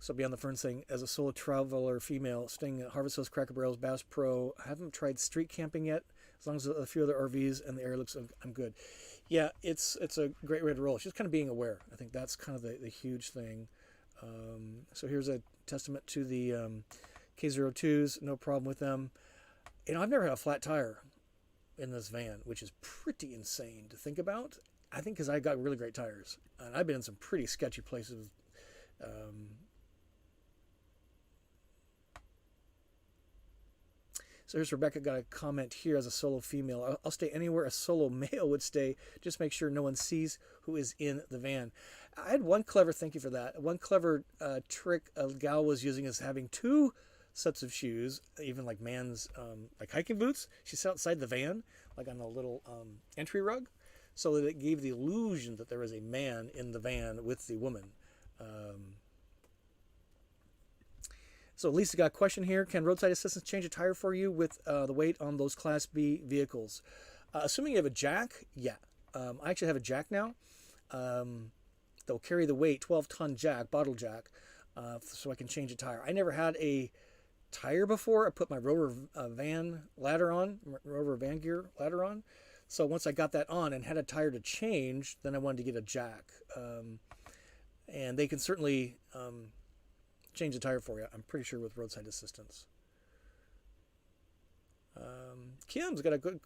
So Beyond the Fern saying, as a solo traveler female staying at Harvest Host, Cracker Barrels, Bass Pro, I haven't tried street camping yet. As long as a few other RVs and the area looks, I'm good. Yeah, it's a great way to roll. It's just kind of being aware. I think that's kind of the huge thing. So here's a testament to the K02s. No problem with them. I've never had a flat tire in this van, which is pretty insane to think about. I think because I got really great tires. And I've been in some pretty sketchy places. So here's Rebecca got a comment here as a solo female. I'll stay anywhere a solo male would stay. Just make sure no one sees who is in the van. I had one clever, thank you for that. One clever trick a gal was using is having 2 sets of shoes, even like man's like hiking boots. She sat outside the van, like on a little entry rug, so that it gave the illusion that there was a man in the van with the woman. So Lisa got a question here. Can roadside assistance change a tire for you with the weight on those Class B vehicles? Assuming you have a jack, yeah. I actually have a jack now. They'll carry the weight, 12-ton jack, bottle jack, so I can change a tire. I never had a tire before. I put my Rover van ladder on, Rover van gear ladder on. So once I got that on and had a tire to change, then I wanted to get a jack. And they can certainly change the tire for you, I'm pretty sure, with roadside assistance. Kim's got a good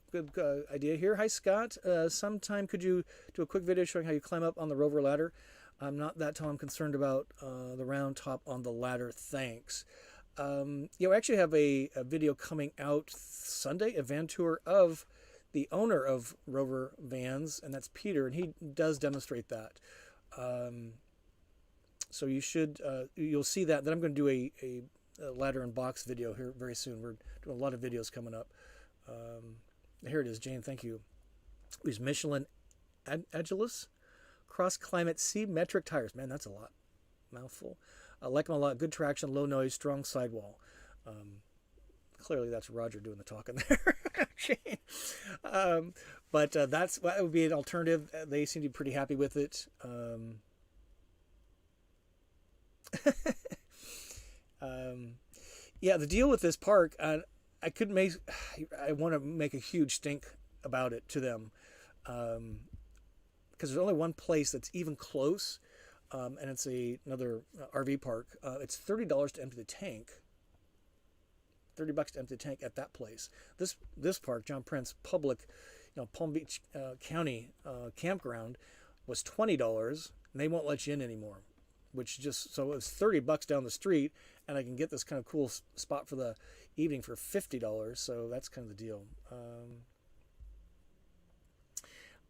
idea here. Hi, Scott. Sometime could you do a quick video showing how you climb up on the Rover ladder? I'm not that tall. I'm concerned about the round top on the ladder. Thanks. I actually have a video coming out Sunday, a van tour of the owner of Rover Vans, and that's Peter, and he does demonstrate that. So you'll see that. Then I'm going to do a ladder and box video here very soon. We're doing a lot of videos coming up. Here it is, Jane. Thank you. We use Michelin Agilis Cross Climate C metric tires. Man, that's a lot. Mouthful. I like them a lot. Good traction, low noise, strong sidewall. Clearly, that's Roger doing the talking there. Jane. But that would be an alternative. They seem to be pretty happy with it. Yeah, the deal with this park, I want to make a huge stink about it to them, because there's only one place that's even close, and it's another RV park. It's $30 to empty the tank. $30 to empty the tank at that place. This park, John Prince Public, Palm Beach County campground, was $20, and they won't let you in anymore. So it's $30 down the street, and I can get this kind of cool spot for the evening for $50. So that's kind of the deal.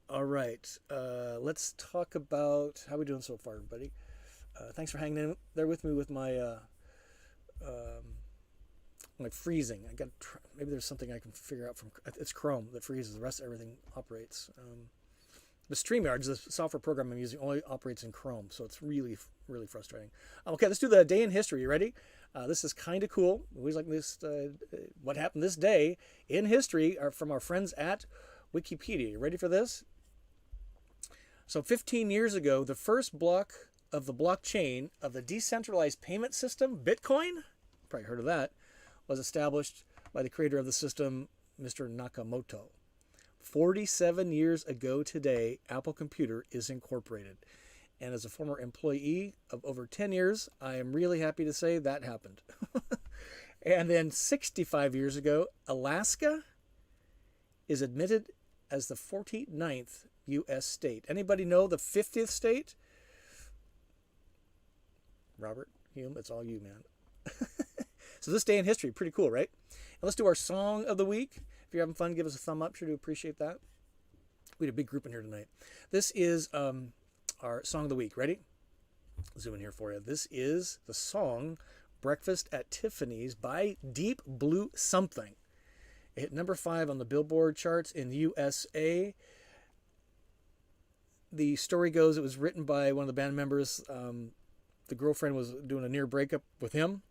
All right, let's talk about how we doing so far, everybody. Thanks for hanging in there with me with my freezing. Maybe there's something I can figure out from. It's Chrome that freezes. The rest of everything operates. The StreamYards, the software program I'm using, only operates in Chrome, so it's really, really frustrating. Okay, let's do the day in history. You ready? This is kind of cool. We always like this. What happened this day in history are from our friends at Wikipedia. You ready for this? So 15 years ago, the first block of the blockchain of the decentralized payment system, Bitcoin, probably heard of that, was established by the creator of the system, Mr. Nakamoto. 47 years ago today, Apple Computer is incorporated. And as a former employee of over 10 years, I am really happy to say that happened. And then 65 years ago, Alaska is admitted as the 49th U.S. state. Anybody know the 50th state? Robert Hume, it's all you, man. So this day in history, pretty cool, right? And let's do our song of the week. If you're having fun, give us a thumb up. Sure do appreciate that. We had a big group in here tonight. This is our song of the week. Ready? Zoom in here for you. This is the song Breakfast at Tiffany's by Deep Blue Something. It hit number 5 on the Billboard charts in the USA. The story goes it was written by one of the band members. The girlfriend was doing a near breakup with him.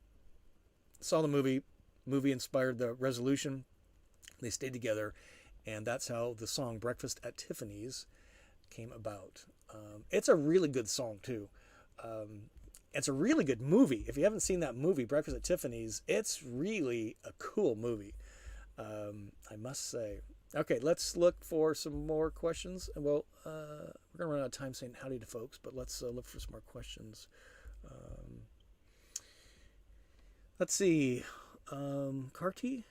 Saw the movie. Movie inspired the resolution. They stayed together. And that's how the song Breakfast at Tiffany's came about. It's a really good song, too. It's a really good movie. If you haven't seen that movie, Breakfast at Tiffany's, it's really a cool movie, I must say. Okay, let's look for some more questions. Well, we're going to run out of time saying howdy to folks, but let's look for some more questions. Let's see. Carty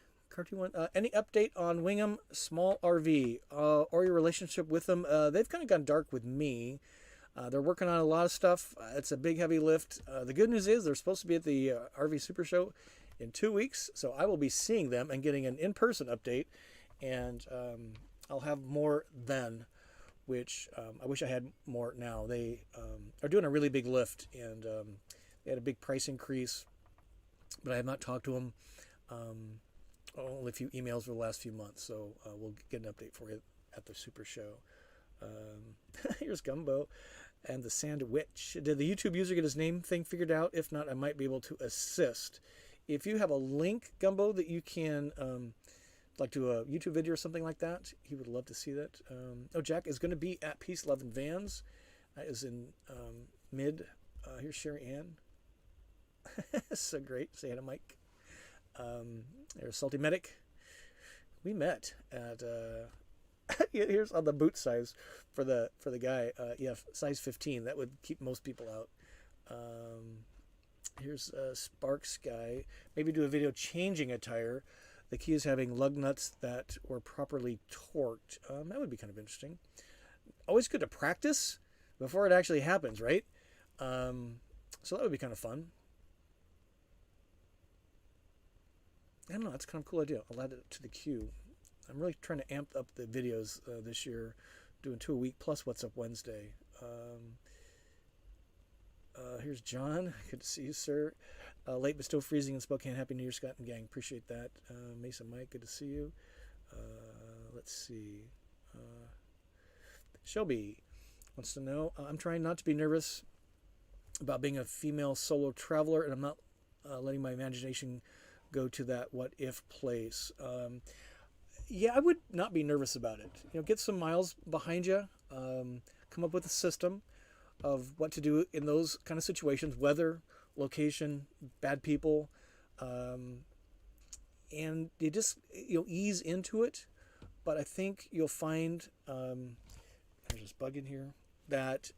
one. Any update on Wingham Small RV or your relationship with them? They've kind of gone dark with me. They're working on a lot of stuff. It's a big, heavy lift. The good news is they're supposed to be at the RV Super Show in 2 weeks, so I will be seeing them and getting an in-person update, and I'll have more then, which I wish I had more now. They are doing a really big lift, and they had a big price increase, but I have not talked to them. Only a few emails for the last few months, so we'll get an update for you at the Super Show. Here's Gumbo and the Sandwich. Did the YouTube user get his name thing figured out? If not, I might be able to assist. If you have a link, Gumbo, that you can like to a YouTube video or something like that, he would love to see that. Jack is going to be at Peace, Love, and Vans. That is in mid. Here's Sherry Ann. So great. Say hi to Mike. There's Salty Medic. We met at here's on the boot size for the guy. Yeah, size 15. That would keep most people out. Here's Sparks guy. Maybe do a video changing a tire. The key is having lug nuts that were properly torqued. That would be kind of interesting. Always good to practice before it actually happens, right? So that would be kind of fun. I don't know, that's kind of a cool idea. I'll add it to the queue. I'm really trying to amp up the videos this year, doing 2 a week plus What's Up Wednesday. Here's John. Good to see you, sir. Late but still freezing in Spokane. Happy New Year, Scott and gang. Appreciate that. Mason Mike, good to see you. Let's see. Shelby wants to know, I'm trying not to be nervous about being a female solo traveler, and I'm not letting my imagination go to that what if place. Yeah, I would not be nervous about it. Get some miles behind you, come up with a system of what to do in those kind of situations, weather, location, bad people, and you just ease into it. But I think you'll find there's this bug in here that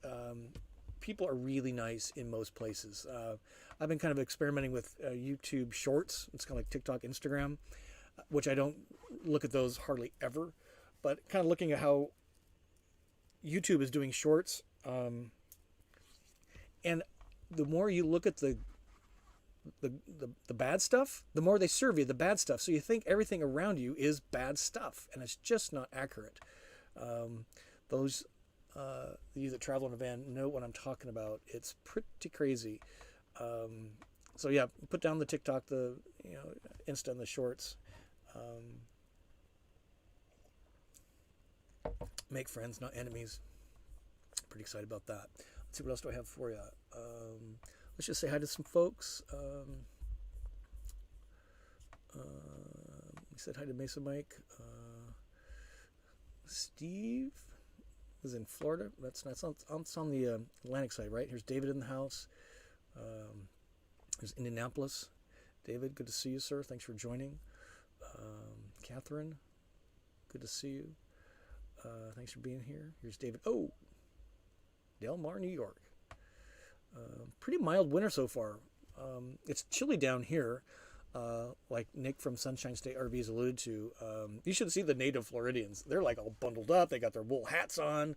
people are really nice in most places. I've been kind of experimenting with YouTube Shorts. It's kind of like TikTok, Instagram, which I don't look at those hardly ever, but kind of looking at how YouTube is doing Shorts. And the more you look at the bad stuff, the more they serve you the bad stuff. So you think everything around you is bad stuff, and it's just not accurate. Those you that travel in a van know what I'm talking about. It's pretty crazy. So yeah, put down the TikTok, the Insta, and the Shorts. Make friends, not enemies. pretty excited about that. Let's see, what else do I have for you? Let's just say hi to some folks. We said hi to Mesa Mike. Steve is in Florida. That's on the Atlantic side, right? Here's David in the house. There's Indianapolis. David, good to see you, sir. Thanks for joining. Catherine, good to see you. Thanks for being here. Here's David. Oh, Del Mar, New York. Pretty mild winter so far. It's chilly down here, like Nick from Sunshine State RVs alluded to. You should see the native Floridians. They're like all bundled up. They got their wool hats on.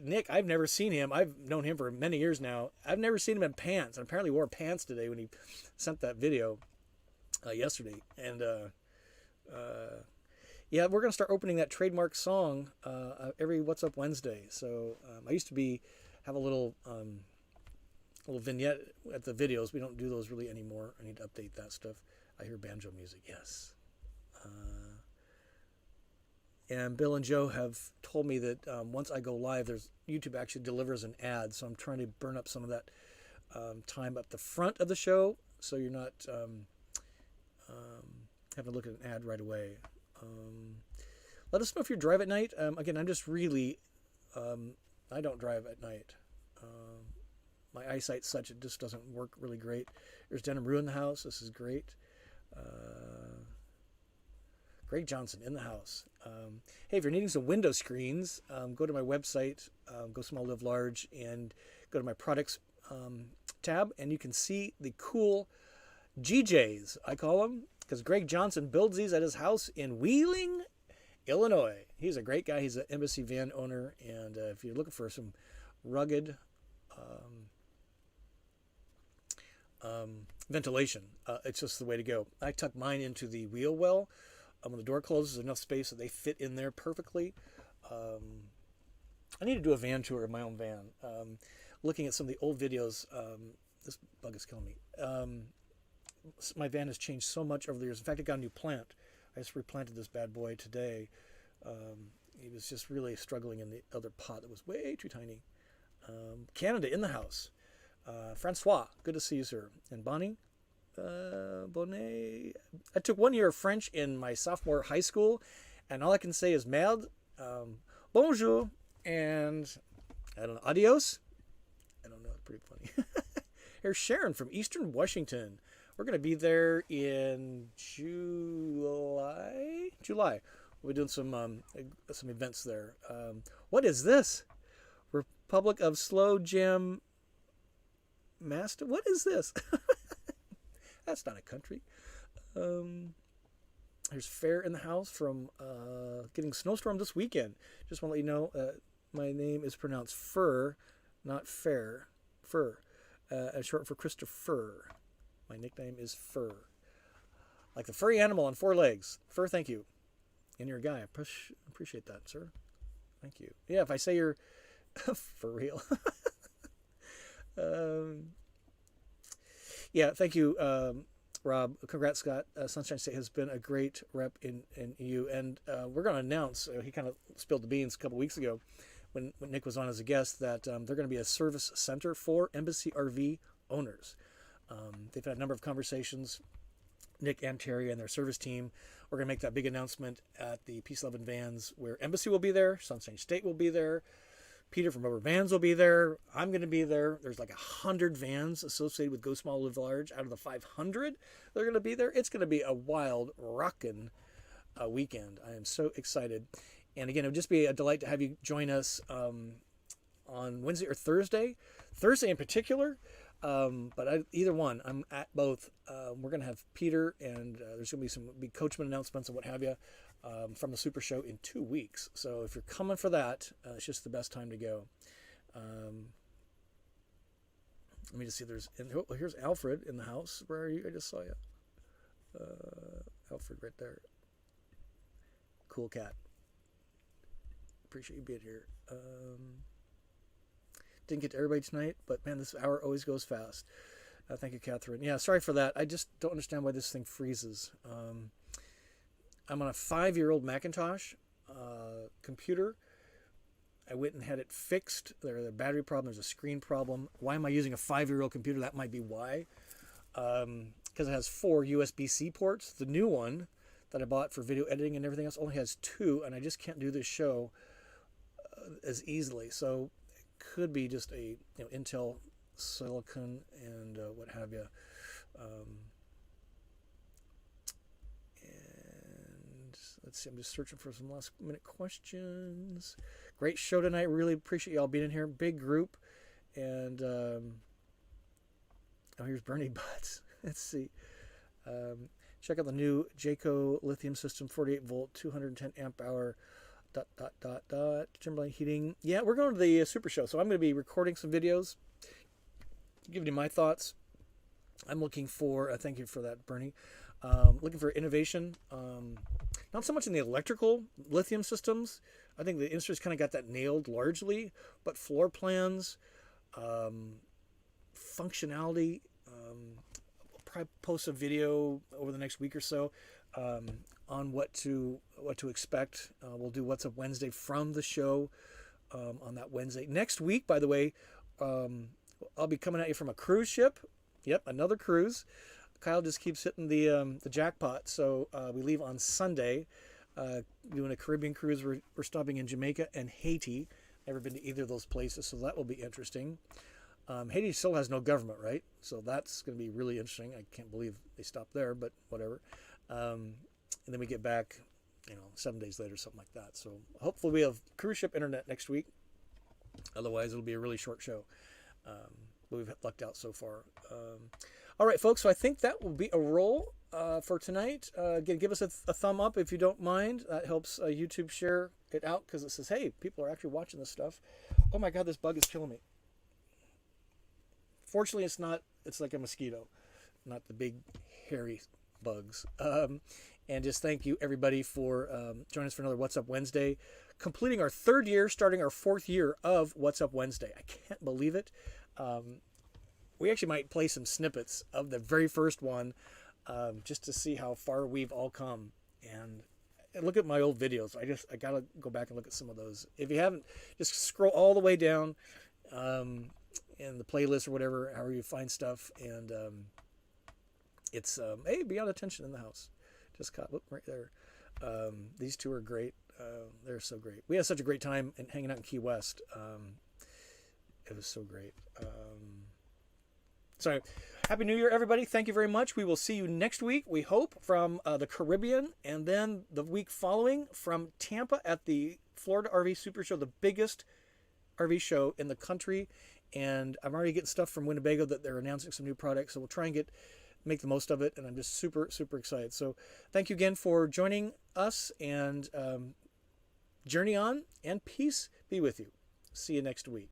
Nick, I've never seen him. I've known him for many years now. I've never seen him in pants, and apparently wore pants today when he sent that video yesterday. And yeah, we're going to start opening that trademark song every What's Up Wednesday. So I used to have a little vignette at the videos. We don't do those really anymore. I need to update that stuff. I hear banjo music. Yes. And Bill and Joe have told me that once I go live, YouTube actually delivers an ad. So I'm trying to burn up some of that time at the front of the show, so you're not having to look at an ad right away. Let us know if you drive at night. Again, I'm just really, I don't drive at night. My eyesight's such, it just doesn't work really great. There's Denim Rue in the house. This is great. Greg Johnson in the house. Hey, if you're needing some window screens, go to my website, go small, live large, and go to my products tab, and you can see the cool GJs, I call them, because Greg Johnson builds these at his house in Wheeling, Illinois. He's a great guy. He's an Embassy van owner, and if you're looking for some rugged ventilation, it's just the way to go. I tuck mine into the wheel well. When the door closes, there's enough space that they fit in there perfectly. I need to do a van tour of my own van. Looking at some of the old videos, this bug is killing me. My van has changed so much over the years. In fact, I got a new plant. I just replanted this bad boy today. He was just really struggling in the other pot that was way too tiny. Canada in the house. Francois, good to see you, sir. And Bonnie. Bonnet. I took 1 year of French in my sophomore high school, and all I can say is merde, bonjour, and I don't know, adios. I don't know, it's pretty funny. Here's Sharon from Eastern Washington. We're going to be there in July. We'll be doing some events there. What is this? Republic of Slow Jam Master. What is this? That's not a country. There's Fair in the house from getting snowstorm this weekend. Just want to let you know, my name is pronounced Fur, not Fair. Fur, as short for Christopher. My nickname is Fur. Like the furry animal on 4 legs. Fur, thank you. And you're a guy. I appreciate that, sir. Thank you. Yeah, if I say you're for real. Yeah, thank you, Rob. Congrats, Scott. Sunshine State has been a great rep in EU. And we're going to announce, he kind of spilled the beans a couple weeks ago when Nick was on as a guest, that they're going to be a service center for Embassy RV owners. They've had a number of conversations, Nick and Terry and their service team. We're going to make that big announcement at the Peace, Love, and Vans, where Embassy will be there, Sunshine State will be there, Peter from Rubber Vans will be there, I'm going to be there. There's like 100 vans associated with Go Small, Live Large. Out of the 500 they're going to be there. It's going to be a wild, rockin' weekend. I am so excited. And again, it would just be a delight to have you join us on Wednesday or Thursday. Thursday in particular. But either one, I'm at both. We're going to have Peter, and there's going to be some big coachman announcements and what have you from the Super Show in 2 weeks. So if you're coming for that, it's just the best time to go. Let me just see. Here's Alfred in the house. Where are you? I just saw you. Alfred right there. Cool cat. Appreciate you being here. Didn't get to everybody tonight, but man, this hour always goes fast. Thank you, Catherine. Yeah, sorry for that. I just don't understand why this thing freezes. I'm on a 5-year-old Macintosh computer. I went and had it fixed. There's a battery problem. There's a screen problem. Why am I using a 5-year-old computer? That might be why. Because it has 4 USB-C ports. The new one that I bought for video editing and everything else only has 2, and I just can't do this show as easily. So it could be just a Intel Silicon and what have you. And let's see, I'm just searching for some last minute questions. Great show tonight. Really appreciate y'all being in here. Big group. And oh, here's Bernie Butts. Let's see. Check out the new Jayco lithium system, 48 volt, 210 amp hour. Timberline heating. Yeah, we're going to the Super Show, so I'm going to be recording some videos, giving you my thoughts. I'm looking for, thank you for that, Bernie. Looking for innovation. Not so much in the electrical lithium systems. I think the industry's kind of got that nailed largely, but floor plans, functionality. I'll probably post a video over the next week or so on what to expect. We'll do What's Up Wednesday from the show on that Wednesday. Next week, by the way, I'll be coming at you from a cruise ship. Yep, another cruise. Kyle just keeps hitting the jackpot. So we leave on Sunday, doing a Caribbean cruise. We're stopping in Jamaica and Haiti. Never been to either of those places, so that will be interesting. Haiti still has no government, right? So that's going to be really interesting. I can't believe they stopped there, but whatever. And then we get back, 7 days later, something like that. So hopefully we have cruise ship internet next week. Otherwise, it'll be a really short show. But we've lucked out so far. All right, folks. So I think that will be a roll for tonight. Again, give us a thumb up if you don't mind. That helps YouTube share it out because it says, hey, people are actually watching this stuff. Oh my God, this bug is killing me. Fortunately, it's not. It's like a mosquito, not the big hairy bugs. And just thank you everybody for joining us for another What's Up Wednesday, completing our 3rd year, starting our 4th year of What's Up Wednesday. I can't believe it. We actually might play some snippets of the very first one just to see how far we've all come. And look at my old videos. I gotta go back and look at some of those. If you haven't, just scroll all the way down in the playlist or whatever, however you find stuff. And it's hey, beyond attention in the house. Just caught, look right there. These two are great. They're so great. We had such a great time hanging out in Key West. It was so great. So, Happy New Year, everybody. Thank you very much. We will see you next week, we hope, from the Caribbean, and then the week following from Tampa at the Florida RV Super Show, the biggest RV show in the country. And I'm already getting stuff from Winnebago that they're announcing some new products, so we'll try and make the most of it, and I'm just super, super excited. So thank you again for joining us, and journey on, and peace be with you. See you next week.